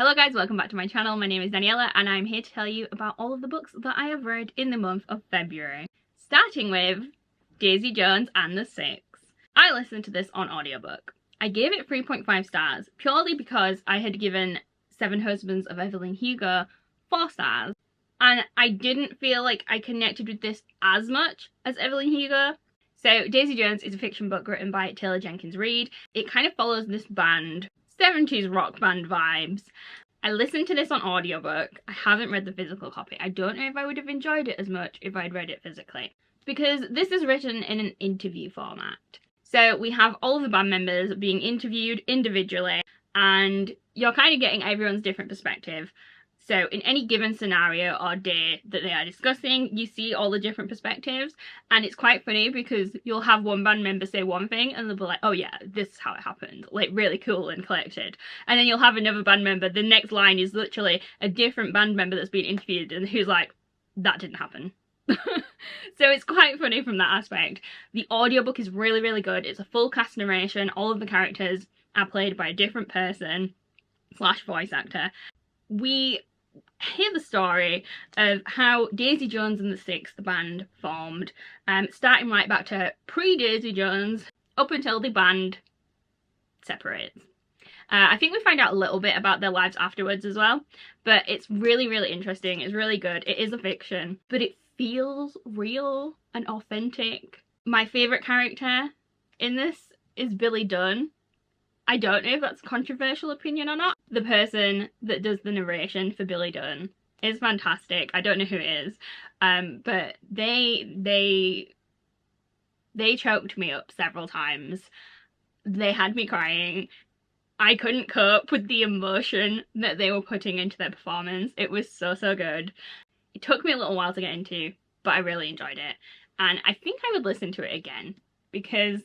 Hello guys, welcome back to my channel. My name is Daniela and I'm here to tell you about all of the books that I have read in the month of February. Starting with Daisy Jones and the Six. I listened to this on audiobook. I gave it 3.5 stars purely because I had given Seven Husbands of Evelyn Hugo 4 stars and I didn't feel like I connected with this as much as Evelyn Hugo. So Daisy Jones is a fiction book written by Taylor Jenkins Reid. It kind of follows this band, 70s rock band vibes. I listened to this on audiobook. I haven't read the physical copy. I don't know if I would have enjoyed it as much if I'd read it physically, because this is written in an interview format. So we have all of the band members being interviewed individually and you're kind of getting everyone's different perspective. So in any given scenario or day that they are discussing, you see all the different perspectives, and it's quite funny because you'll have one band member say one thing and they'll be like, oh yeah, this is how it happened, like really cool and collected. And then you'll have another band member, the next line is literally a different band member that's been interviewed and who's like, that didn't happen. So it's quite funny from that aspect. The audiobook is really, really good. It's a full cast narration. All of the characters are played by a different person / voice actor. We hear the story of how Daisy Jones and the Six, the band, formed, starting right back to pre-Daisy Jones up until the band separates. I think we find out a little bit about their lives afterwards as well, but it's really, really interesting. It's really good. It is a fiction, but it feels real and authentic. My favourite character in this is Billy Dunn. I don't know if that's a controversial opinion or not. The person that does the narration for Billy Dunn is fantastic. I don't know who it is, but they choked me up several times. They had me crying. I couldn't cope with the emotion that they were putting into their performance. It was so, so good. It took me a little while to get into, but I really enjoyed it. And I think I would listen to it again because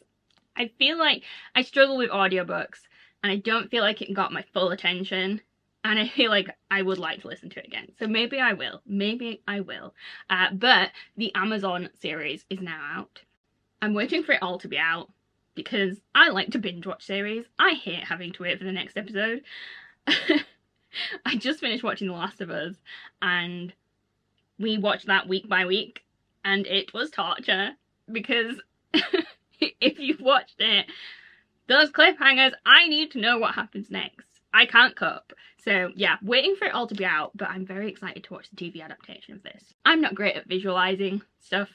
I feel like I struggle with audiobooks and I don't feel like it got my full attention, and I feel like I would like to listen to it again. So maybe I will. Maybe I will. But the Amazon series is now out. I'm waiting for it all to be out because I like to binge watch series. I hate having to wait for the next episode. I just finished watching The Last of Us and we watched that week by week and it was torture because if you've watched it, those cliffhangers, I need to know what happens next. I can't cope. So yeah, waiting for it all to be out, but I'm very excited to watch the TV adaptation of this. I'm not great at visualizing stuff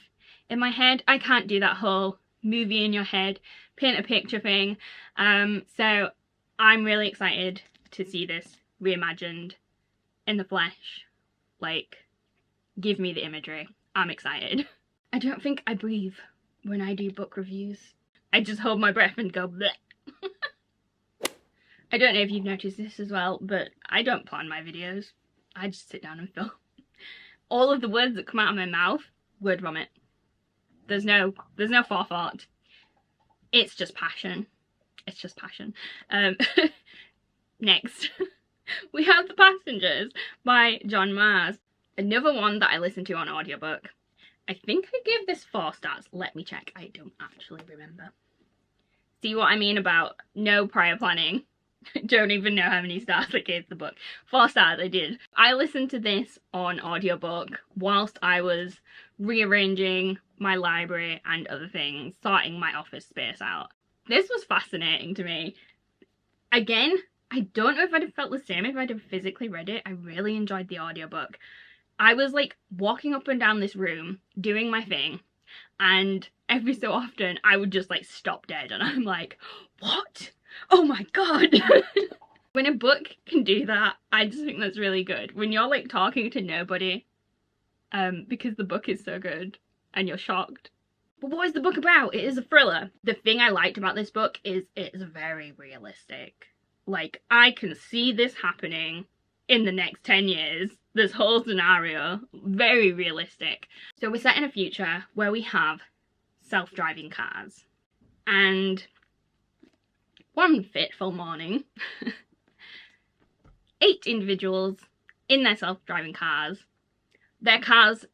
in my head. I can't do that whole movie in your head, paint a picture thing. So I'm really excited to see this reimagined in the flesh. Like, give me the imagery. I'm excited. I don't think I breathe when I do book reviews. I just hold my breath and go bleh. I don't know if you've noticed this as well, but I don't plan my videos. I just sit down and film. All of the words that come out of my mouth, word vomit. There's no forethought. It's just passion. It's just passion. Next, we have The Passengers by John Mars. Another one that I listened to on audiobook. I think I gave this 4 stars. Let me check. I don't actually remember. See what I mean about no prior planning? Don't even know how many stars I gave the book. 4 stars I did. I listened to this on audiobook whilst I was rearranging my library and other things, sorting my office space out. This was fascinating to me. Again, I don't know if I'd have felt the same if I'd have physically read it. I really enjoyed the audiobook. I was like walking up and down this room doing my thing, and every so often I would just like stop dead and I'm like, what? Oh my god. When a book can do that, I just think that's really good. When you're like talking to nobody because the book is so good and you're shocked. But what is the book about? It is a thriller. The thing I liked about this book is it's very realistic. Like, I can see this happening in the next 10 years. This whole scenario, very realistic. So we're set in a future where we have self-driving cars. And one fateful morning, 8 individuals in their self-driving cars, their cars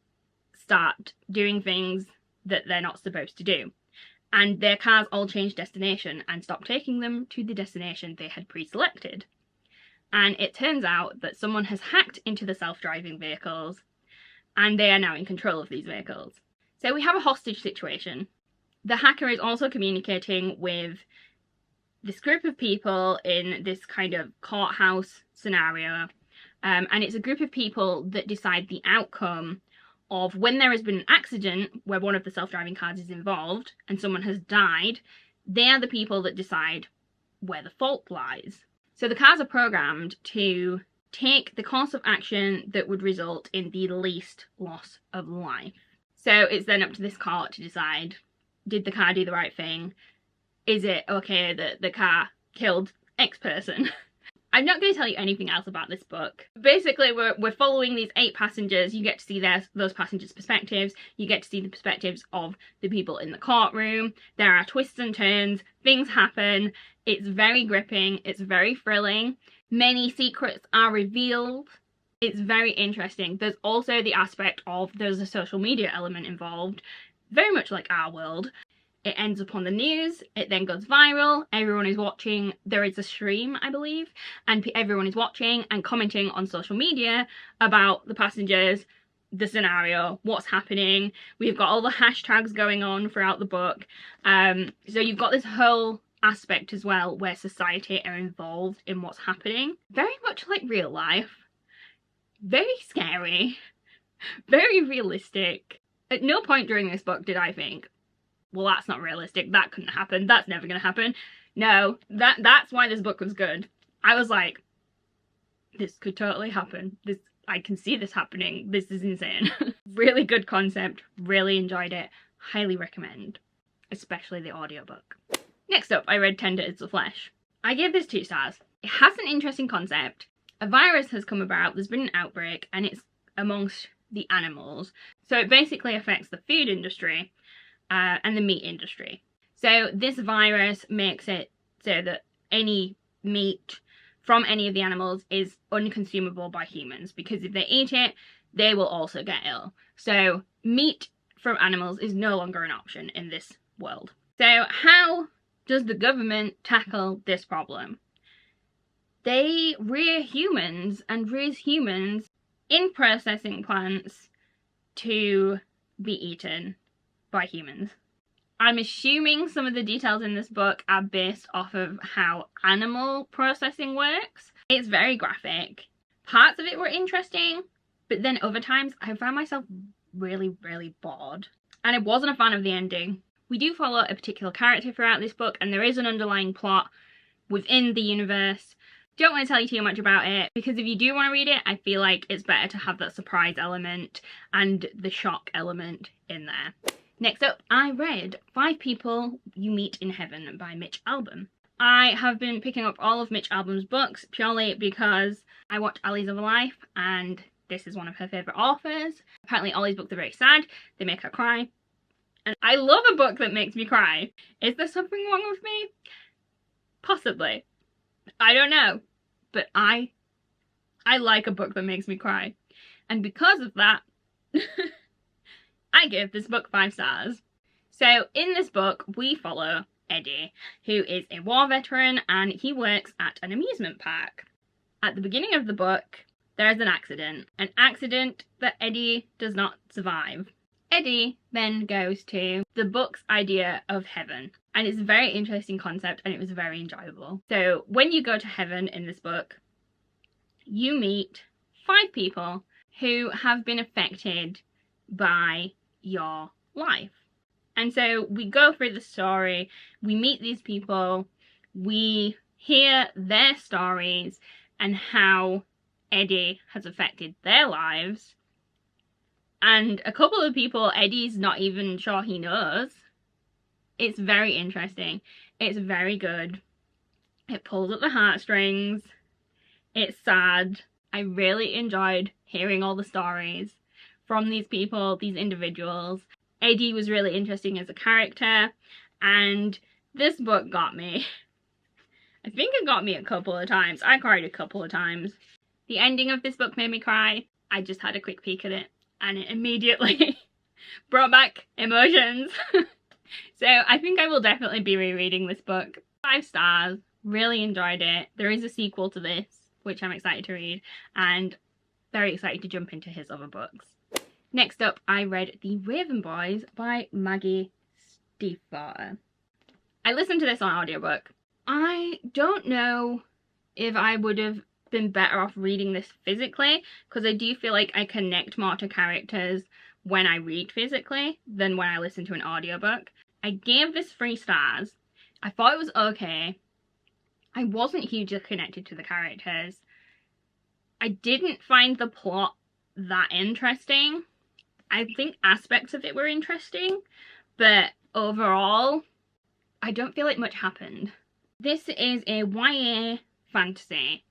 start doing things that they're not supposed to do. And their cars all change destination and stop taking them to the destination they had pre-selected. And it turns out that someone has hacked into the self-driving vehicles and they are now in control of these vehicles. So we have a hostage situation. The hacker is also communicating with this group of people in this kind of courthouse scenario. And it's a group of people that decide the outcome of when there has been an accident where one of the self-driving cars is involved and someone has died. They are the people that decide where the fault lies. So the cars are programmed to take the course of action that would result in the least loss of life. So it's then up to this court to decide, did the car do the right thing? Is it okay that the car killed X person? I'm not going to tell you anything else about this book. Basically, we're following these 8 passengers. You get to see those passengers' perspectives. You get to see the perspectives of the people in the courtroom. There are twists and turns. Things happen. It's very gripping. It's very thrilling. Many secrets are revealed. It's very interesting. There's also the aspect of there's a social media element involved, very much like our world. It ends up on the news, it then goes viral, everyone is watching, there is a stream, I believe, and everyone is watching and commenting on social media about the passengers, the scenario, what's happening. We've got all the hashtags going on throughout the book. So you've got this whole aspect as well where society are involved in what's happening. Very much like real life. Very scary. Very realistic. At no point during this book did I think, well, that's not realistic, that couldn't happen, that's never gonna happen. No, that's why this book was good. I was like, this could totally happen. I can see this happening. This is insane. Really good concept. Really enjoyed it. Highly recommend. Especially the audiobook. Next up, I read Tender is the Flesh. I gave this 2 stars. It has an interesting concept. A virus has come about, there's been an outbreak, and it's amongst the animals. So it basically affects the food industry and the meat industry. So this virus makes it so that any meat from any of the animals is unconsumable by humans, because if they eat it, they will also get ill. So meat from animals is no longer an option in this world. So how does the government tackle this problem? They rear humans and raise humans in processing plants to be eaten by humans. I'm assuming some of the details in this book are based off of how animal processing works. It's very graphic. Parts of it were interesting, but then other times I found myself really bored. And I wasn't a fan of the ending. We do follow a particular character throughout this book, and there is an underlying plot within the universe. Don't want to tell you too much about it, because if you do want to read it, I feel like it's better to have that surprise element and the shock element in there. Next up, I read 5 People You Meet in Heaven by Mitch Albom. I have been picking up all of Mitch Albom's books purely because I watch Ali's Other Life and this is one of her favourite authors. Apparently all his books are very sad, they make her cry. And I love a book that makes me cry. Is there something wrong with me? Possibly. I don't know. But I like a book that makes me cry. And because of that, I give this book 5 stars. So in this book, we follow Eddie, who is a war veteran and he works at an amusement park. At the beginning of the book, there is an accident that Eddie does not survive. Eddie then goes to the book's idea of heaven, and it's a very interesting concept and it was very enjoyable. So when you go to heaven in this book, you meet 5 people who have been affected by your life. And so we go through the story, we meet these people, we hear their stories and how Eddie has affected their lives. And a couple of people Eddie's not even sure he knows. It's very interesting. It's very good. It pulls at the heartstrings. It's sad. I really enjoyed hearing all the stories from these people, these individuals. Eddie was really interesting as a character, and this book got me. I think it got me a couple of times. I cried a couple of times. The ending of this book made me cry. I just had a quick peek at it, and it immediately brought back emotions. So I think I will definitely be rereading this book. 5 stars. Really enjoyed it. There is a sequel to this, which I'm excited to read, and very excited to jump into his other books. Next up, I read The Raven Boys by Maggie Stiefvater. I listened to this on audiobook. I don't know if I would have been better off reading this physically, because I do feel like I connect more to characters when I read physically than when I listen to an audiobook. I gave this 3 stars. I thought it was okay. I wasn't hugely connected to the characters. I didn't find the plot that interesting. I think aspects of it were interesting, but overall, I don't feel like much happened. This is a YA fantasy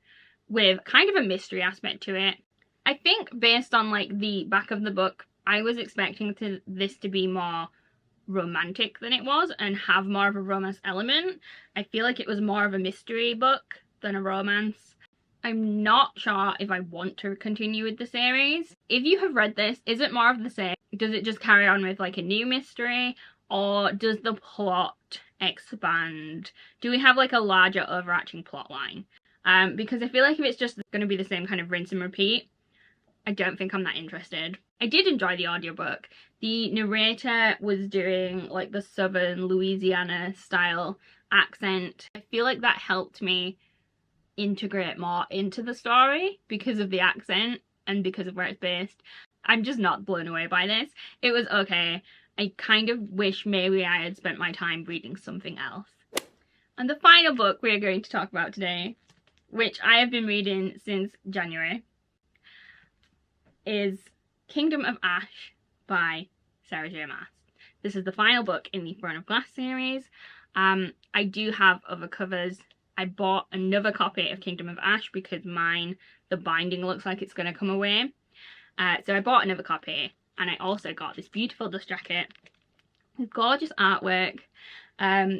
with kind of a mystery aspect to it. I think based on like the back of the book, I was expecting this to be more romantic than it was and have more of a romance element. I feel like it was more of a mystery book than a romance. I'm not sure if I want to continue with the series. If you have read this, is it more of the same? Does it just carry on with like a new mystery, or does the plot expand? Do we have like a larger overarching plot line? Because I feel like if it's just going to be the same kind of rinse and repeat, I don't think I'm that interested. I did enjoy the audiobook. The narrator was doing like the southern Louisiana style accent. I feel like that helped me integrate more into the story because of the accent and because of where it's based. I'm just not blown away by this. It was okay. I kind of wish maybe I had spent my time reading something else. And the final book we are going to talk about today, which I have been reading since January, is Kingdom of Ash by Sarah J. Maas. This is the final book in the Throne of Glass series. I do have other covers. I bought another copy of Kingdom of Ash because mine, the binding looks like it's going to come away. So I bought another copy, and I also got this beautiful dust jacket with gorgeous artwork.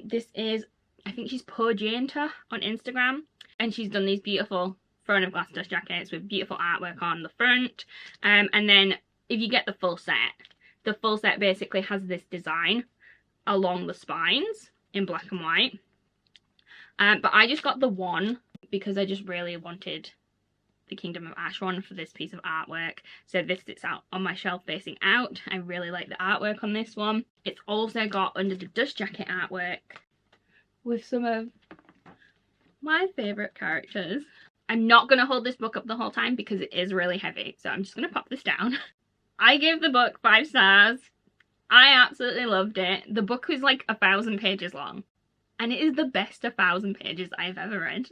This is, I think she's Pojanta on Instagram, and she's done these beautiful Throne of Glass dust jackets with beautiful artwork on the front. And then if you get the full set basically has this design along the spines in black and white. But I just got the one because I just really wanted the Kingdom of Ash one for this piece of artwork. So this sits out on my shelf facing out. I really like the artwork on this one. It's also got under the dust jacket artwork with some of my favourite characters. I'm not going to hold this book up the whole time because it is really heavy. So I'm just going to pop this down. I gave the book 5 stars. I absolutely loved it. The book was like 1,000 pages long. And it is the best 1,000 pages I've ever read.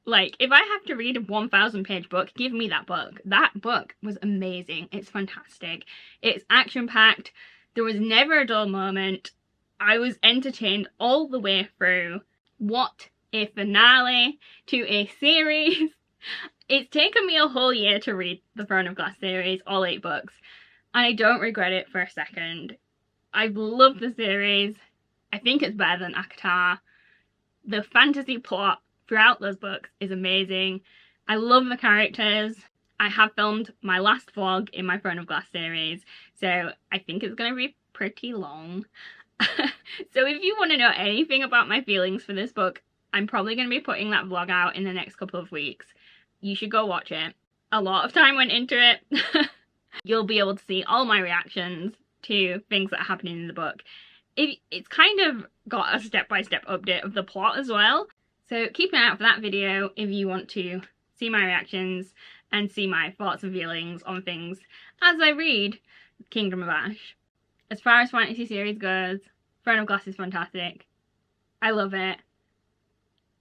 Like, if I have to read a 1,000 page book, give me that book. That book was amazing. It's fantastic. It's action-packed. There was never a dull moment. I was entertained all the way through. What a finale to a series. It's taken me a whole year to read the Throne of Glass series, all 8 books. And I don't regret it for a second. I've loved the series. I think it's better than ACOTAR. The fantasy plot throughout those books is amazing. I love the characters. I have filmed my last vlog in my Throne of Glass series, so I think it's going to be pretty long. So if you want to know anything about my feelings for this book, I'm probably going to be putting that vlog out in the next couple of weeks. You should go watch it. A lot of time went into it. You'll be able to see all my reactions to things that are happening in the book. It's kind of got a step-by-step update of the plot as well. So keep an eye out for that video if you want to see my reactions and see my thoughts and feelings on things as I read Kingdom of Ash. As far as fantasy series goes, Throne of Glass is fantastic. I love it.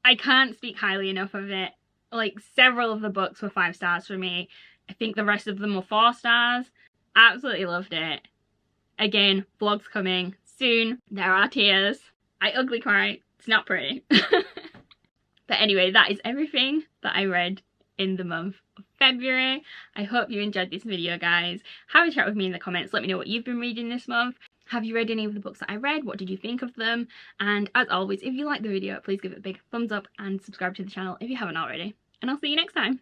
I can't speak highly enough of it. Like, several of the books were 5 stars for me. I think the rest of them were 4 stars. Absolutely loved it. Again, vlog's coming soon. There are tears. I ugly cry. It's not pretty. But anyway, that is everything that I read in the month of February. I hope you enjoyed this video, guys. Have a chat with me in the comments. Let me know what you've been reading this month. Have you read any of the books that I read? What did you think of them? And as always, if you liked the video, please give it a big thumbs up and subscribe to the channel if you haven't already. And I'll see you next time.